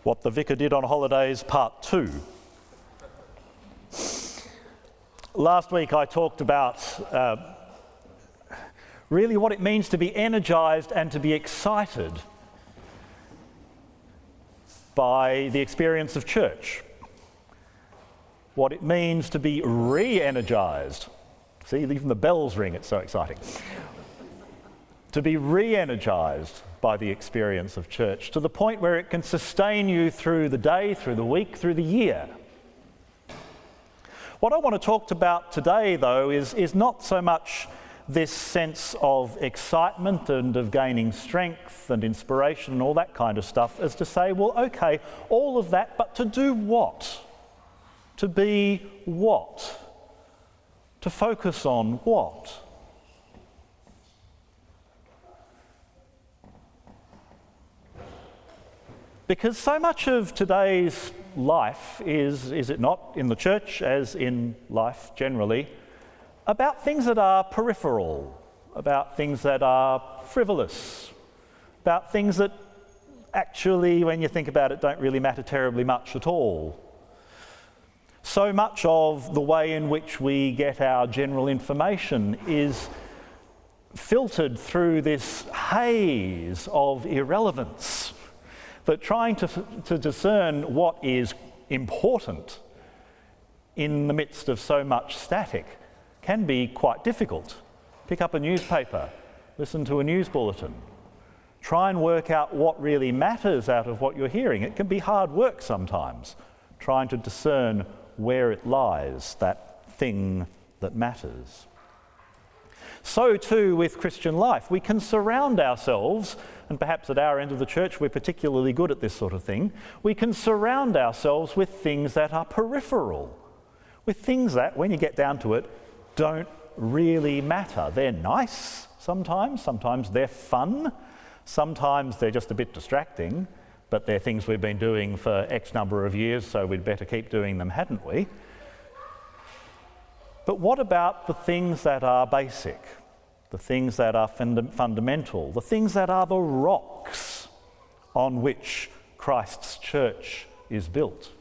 What the Vicar Did on Holidays, Part 2. Last week I talked about really what it means to be energised and to be excited by the experience of church. What it means to be re-energised. See, even the bells ring, it's so exciting. To be re-energised by the experience of church, to the point where it can sustain you through the day, through the week, through the year. What I want to talk about today, though, is not so much this sense of excitement and of gaining strength and inspiration and all that kind of stuff, as to say, well, okay, all of that, but to do what? To be what? To focus on what? Because so much of today's life is it not, in the church as in life generally, about things that are peripheral, about things that are frivolous, about things that actually, when you think about it, don't really matter terribly much at all. So much of the way in which we get our general information is filtered through this haze of irrelevance. But trying to discern what is important in the midst of so much static can be quite difficult. Pick up a newspaper, listen to a news bulletin, try and work out what really matters out of what you're hearing. It can be hard work sometimes, trying to discern where it lies, that thing that matters. So too with Christian life. We can surround ourselves, and perhaps at our end of the church we're particularly good at this sort of thing, we can surround ourselves with things that are peripheral, with things that, when you get down to it, don't really matter. They're nice sometimes they're fun, sometimes they're just a bit distracting, but they're things we've been doing for X number of years, so we'd better keep doing them, hadn't we? But what about the things that are basic, the things that are fundamental, the things that are the rocks on which Christ's church is built?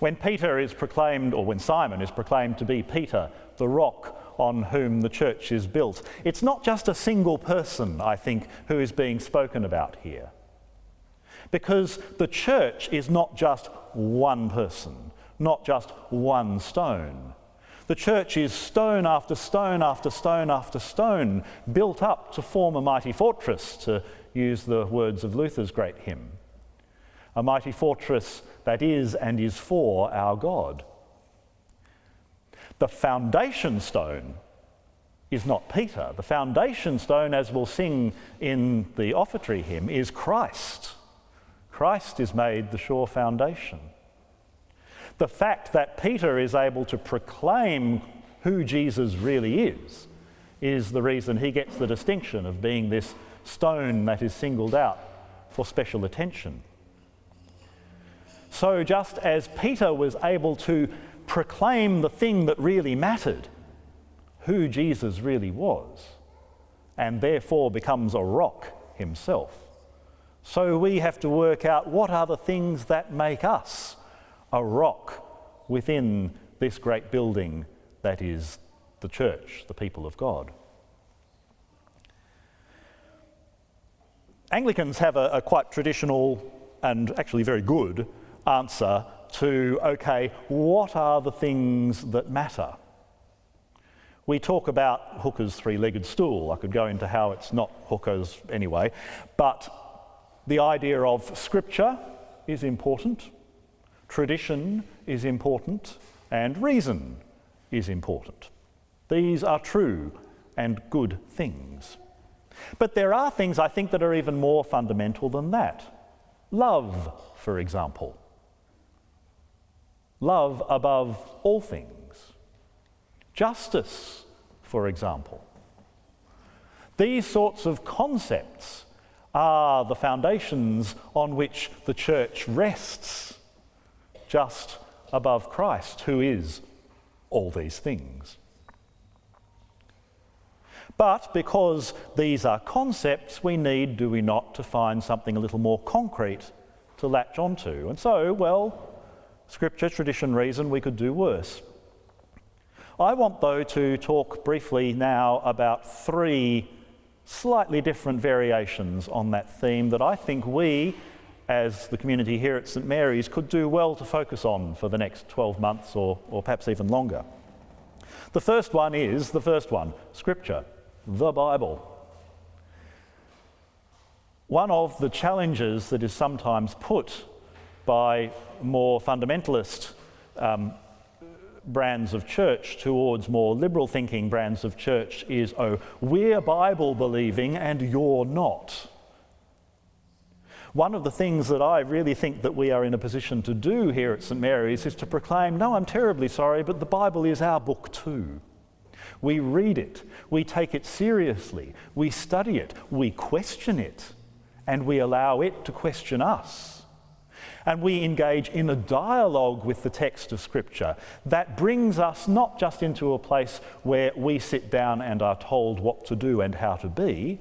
When Peter is proclaimed, or when Simon is proclaimed to be Peter, the rock on whom the church is built, it's not just a single person, I think, who is being spoken about here. Because the church is not just one person, not just one stone. The church is stone after stone after stone after stone, built up to form a mighty fortress, to use the words of Luther's great hymn. A mighty fortress that is and is for our God. The foundation stone is not Peter. The foundation stone, as we'll sing in the offertory hymn, is Christ. Christ is made the sure foundation. The fact that Peter is able to proclaim who Jesus really is the reason he gets the distinction of being this stone that is singled out for special attention. So just as Peter was able to proclaim the thing that really mattered, who Jesus really was, and therefore becomes a rock himself, so we have to work out what are the things that make us a rock within this great building that is the church, the people of God. Anglicans have a quite traditional and actually very good answer to, okay, what are the things that matter? We talk about Hooker's three-legged stool. I could go into how it's not Hooker's anyway, but the idea of scripture is important. Tradition is important, and reason is important. These are true and good things. But there are things, I think, that are even more fundamental than that. Love, for example. Love above all things. Justice, for example. These sorts of concepts are the foundations on which the church rests, just above Christ, who is all these things. But because these are concepts, we need, do we not, to find something a little more concrete to latch onto. And so, well, Scripture, tradition, reason, we could do worse. I want, though, to talk briefly now about three slightly different variations on that theme that I think we, as the community here at St Mary's, could do well to focus on for the next 12 months or perhaps even longer. The first one is Scripture, the Bible. One of the challenges that is sometimes put by more fundamentalist brands of church towards more liberal thinking brands of church is, oh, we're Bible believing and you're not. One of the things that I really think that we are in a position to do here at St Mary's is to proclaim, no, I'm terribly sorry, but the Bible is our book too. We read it, we take it seriously, we study it, we question it, and we allow it to question us. And we engage in a dialogue with the text of Scripture that brings us not just into a place where we sit down and are told what to do and how to be,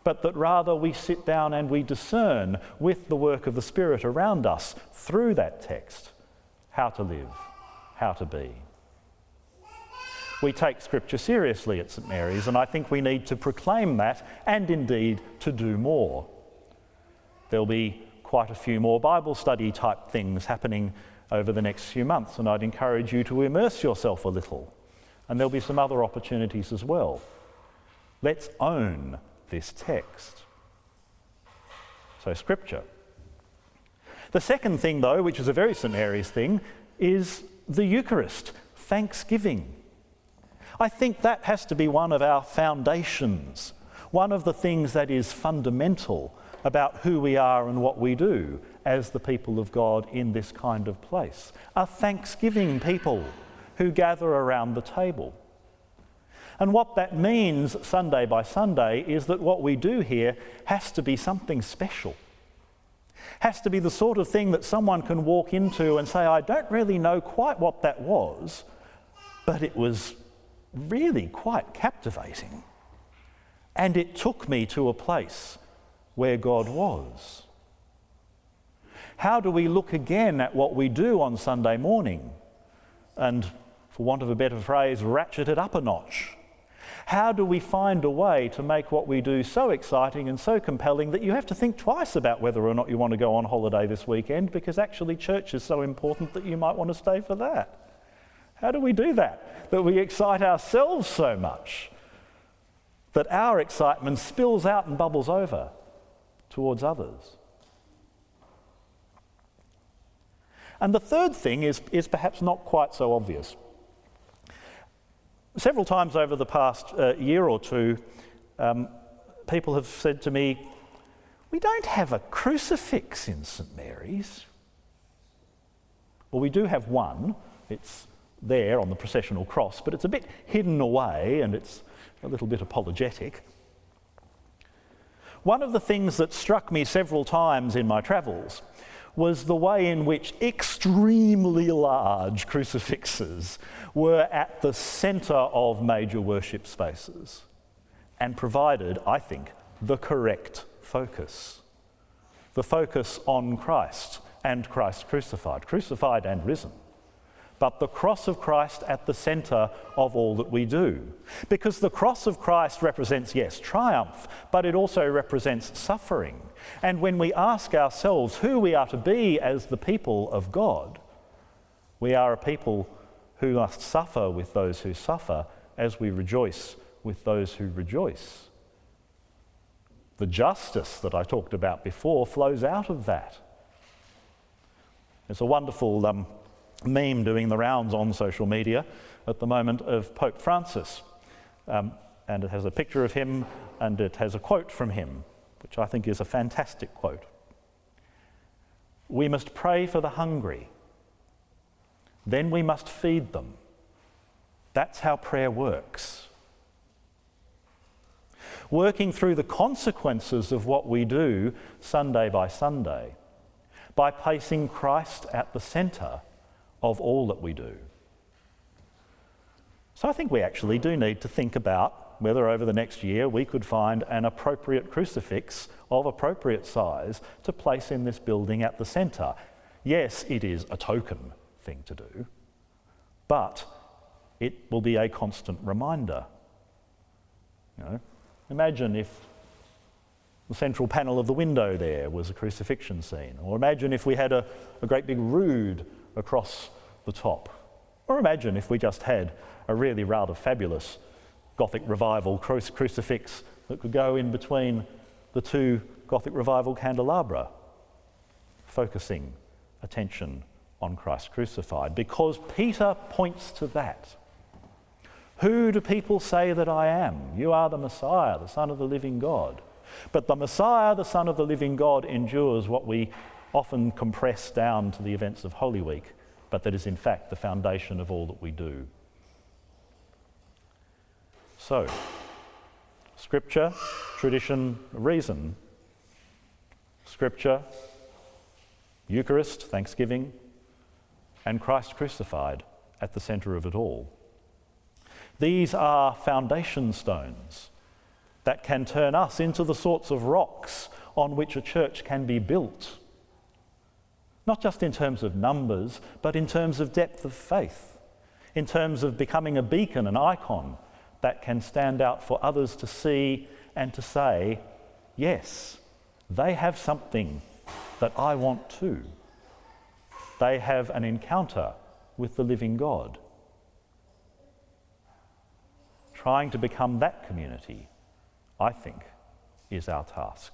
but that rather we sit down and we discern with the work of the Spirit around us through that text how to live, how to be. We take Scripture seriously at St Mary's, and I think we need to proclaim that and indeed to do more. There'll be quite a few more Bible study type things happening over the next few months, and I'd encourage you to immerse yourself a little. And there'll be some other opportunities as well. Let's own this text. So, Scripture. The second thing, though, which is a very St Mary's thing, is the Eucharist, thanksgiving. I think that has to be one of our foundations, one of the things that is fundamental about who we are and what we do as the people of God in this kind of place. A thanksgiving people who gather around the table. And what that means Sunday by Sunday is that what we do here has to be something special. Has to be the sort of thing that someone can walk into and say, I don't really know quite what that was, but it was really quite captivating. And it took me to a place where God was. How do we look again at what we do on Sunday morning and, for want of a better phrase, ratchet it up a notch? How do we find a way to make what we do so exciting and so compelling that you have to think twice about whether or not you want to go on holiday this weekend, because actually church is so important that you might want to stay for that? How do we do that? That we excite ourselves so much that our excitement spills out and bubbles over towards others. And the third thing is perhaps not quite so obvious. Several times over the past year or two, people have said to me, we don't have a crucifix in St Mary's. Well, we do have one. It's there on the processional cross, but it's a bit hidden away and it's a little bit apologetic. One of the things that struck me several times in my travels was the way in which extremely large crucifixes were at the centre of major worship spaces and provided, I think, the correct focus. The focus on Christ and Christ crucified and risen. But the cross of Christ at the centre of all that we do. Because the cross of Christ represents, yes, triumph, but it also represents suffering. And when we ask ourselves who we are to be as the people of God, we are a people who must suffer with those who suffer as we rejoice with those who rejoice. The justice that I talked about before flows out of that. There's a wonderful meme doing the rounds on social media at the moment of Pope Francis, and it has a picture of him and it has a quote from him, which I think is a fantastic quote. We must pray for the hungry, then we must feed them. That's how prayer works. Working through the consequences of what we do Sunday by Sunday, by placing Christ at the centre of all that we do. So I think we actually do need to think about whether over the next year we could find an appropriate crucifix of appropriate size to place in this building at the centre. Yes, it is a token thing to do, but it will be a constant reminder. Imagine if the central panel of the window there was a crucifixion scene, or imagine if we had a great big rood across the top, or imagine if we just had a really rather fabulous Gothic Revival crucifix that could go in between the two Gothic Revival candelabra, focusing attention on Christ crucified, because Peter points to that. Who do people say that I am? You are the Messiah, the Son of the living God. But the Messiah, the Son of the living God, endures what we often compress down to the events of Holy Week, but that is in fact the foundation of all that we do. So, Scripture, tradition, reason. Scripture, Eucharist, Thanksgiving, and Christ crucified at the centre of it all. These are foundation stones that can turn us into the sorts of rocks on which a church can be built. Not just in terms of numbers, but in terms of depth of faith, in terms of becoming a beacon, an icon that can stand out for others to see and to say, yes, they have something that I want too. They have an encounter with the living God. Trying to become that community, I think, is our task.